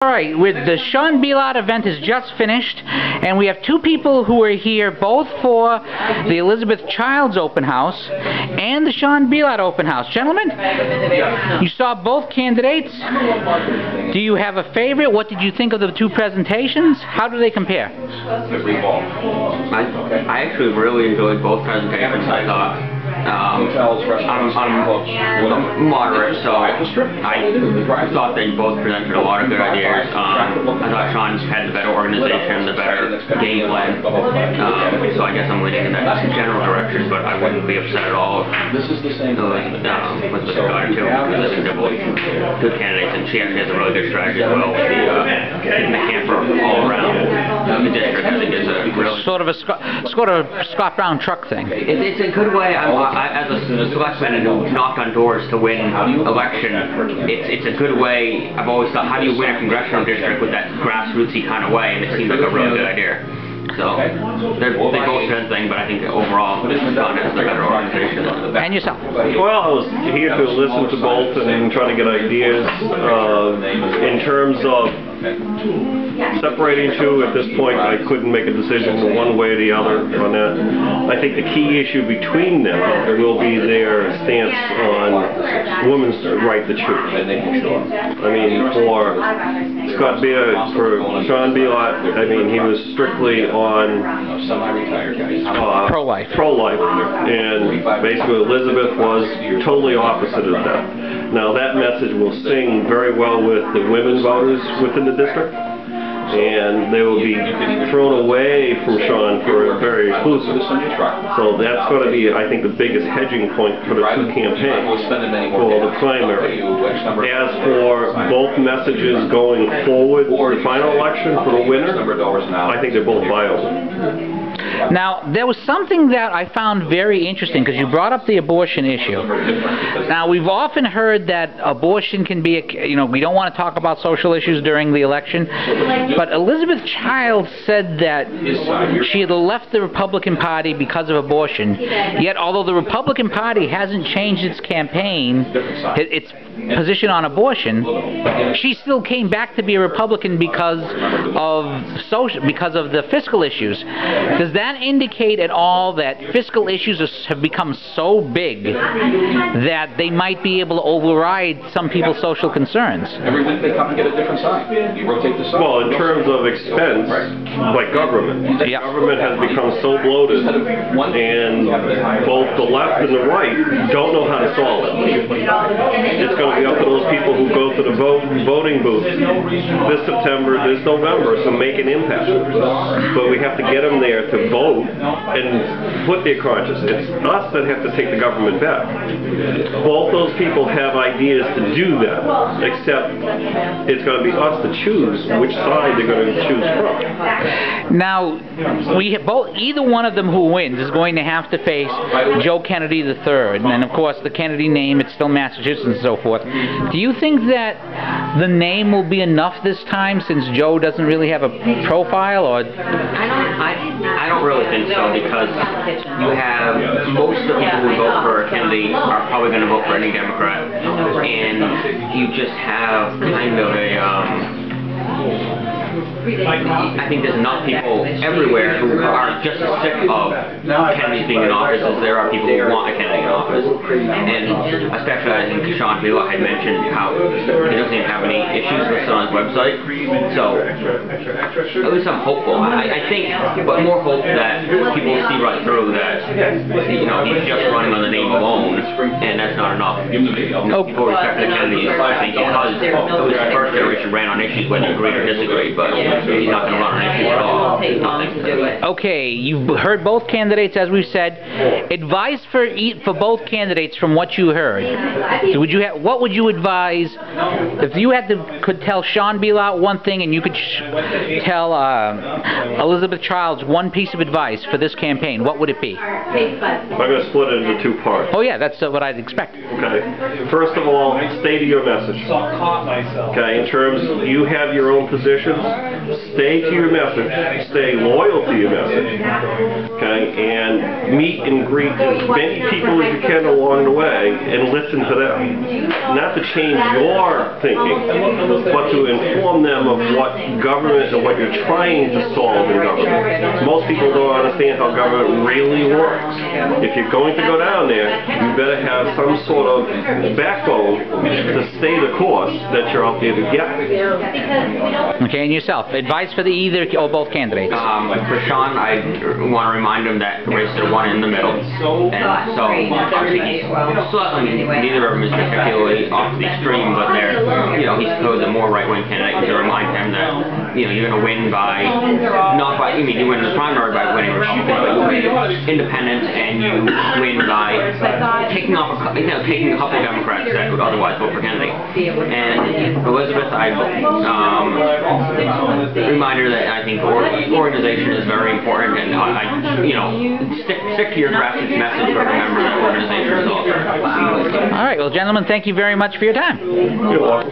Alright, with the Sean Bielat event is just finished, and we have two people who are here both for the Elizabeth Childs open house and the Sean Bielat open house. Gentlemen, you saw both candidates. Do you have a favorite? What did you think of the two presentations? How do they compare? I actually really enjoyed both presentations. I thought I'm moderate, so I thought they both presented a lot of good ideas. I thought Sean's had the better organization, the better game plan, so I guess I'm leaning in that general direction, but I wouldn't be upset at all with the other two, because they're both good candidates, and she actually has a really good strategy as well with the camper all around the district. I think is a really sort of a Scott Brown truck thing. It's a good way. As a selectman who knocked on doors to win election, it's a good way. I've always thought, how do you win a congressional district with that grassrootsy kind of way? And it seems like a really good idea. So they both did things, but I think overall, Sean has the better organization. And yourself? Well, I was here to listen to both and try to get ideas in terms of separating two. At this point, I couldn't make a decision one way or the other on that. I think the key issue between them will be their stance on women's right to choose. I mean, for Scott Bielat, for Sean Bielat, I mean, he was strictly on pro-life, and basically Elizabeth was totally opposite of that. Now that message will sing very well with the women voters within the district, and they will be thrown away from Sean for a very exclusive. So that's going to be, I think, the biggest hedging point for the two campaigns for the primary. As for both messages going forward, the final election for the winner, I think they're both viable. Now, there was something that I found very interesting, because you brought up the abortion issue. Now, we've often heard that abortion can be, we don't want to talk about social issues during the election, but Elizabeth Childs said that she had left the Republican Party because of abortion, yet although the Republican Party hasn't changed its campaign, its position on abortion, she still came back to be a Republican because of the fiscal issues. Does that indicate at all that fiscal issues have become so big that they might be able to override some people's social concerns? Every week they come and get a different sign. You rotate the sign. Well, in terms of expense, like government, government has become so bloated, and both the left and the right don't know how to solve it. It's going to be up to those people who go to the voting booth this September, this November, to make an impact. But we have to get them there to vote and put their conscience. It's us that have to take the government back. Both those people have ideas to do that, except it's going to be us to choose which side they're going to choose from. Now, either one of them who wins is going to have to face Joe Kennedy III, and of course the Kennedy name, it's still Massachusetts and so forth. Do you think that the name will be enough this time, since Joe doesn't really have a profile? Or I don't really think so, because you have most of the people who vote for Kennedy are probably going to vote for any Democrat, and you just have kind of a I think there's enough people everywhere who are just as sick of Kennedy being in office as there are people who want a Kennedy in office. And especially, I think Sean Bielat had mentioned how he doesn't even have any issues with on his website. So at least I'm hopeful. I think, but more hope that people see right through that, he's just running on the name alone, and that's not enough. People respect the Kennedys, I think, because the first generation ran on issues, whether you agree or disagree, but he's not going to run on issues at all. Okay, you've heard both candidates, as we've said. Advice for both candidates from what you heard. So what would you advise if you could tell Sean Bielat one thing and you could tell Elizabeth Childs one piece of advice for this campaign? What would it be? I'm going to split it into two parts. Oh yeah, that's what I'd expect. Okay. First of all, stay to your message. Okay, in terms, you have your own positions. stay to your message, stay loyal to your message, okay, and meet and greet as many people as you can along the way and listen to them. Not to change your thinking, but to inform them of what government and what you're trying to solve in government. Most people don't understand how government really works. If you're going to go down there, you better have some sort of backbone to stay the course that you're out there to get. Okay, and yourself, advice for the either or both candidates? For Sean, I want to remind him that races are one in the middle, and so obviously neither of them is particularly off the extreme, but they're, he's supposed a more right-wing candidate, to remind him that, you're going to win by, you win the primary by winning Republican, but you win independent, and you win by taking a couple of Democrats that would otherwise vote for Kennedy. And Elizabeth, I remind her that I think organization is very important, and stick to your grassroots message, but remember that organization is also. All right, well, gentlemen, thank you very much for your time. You're welcome.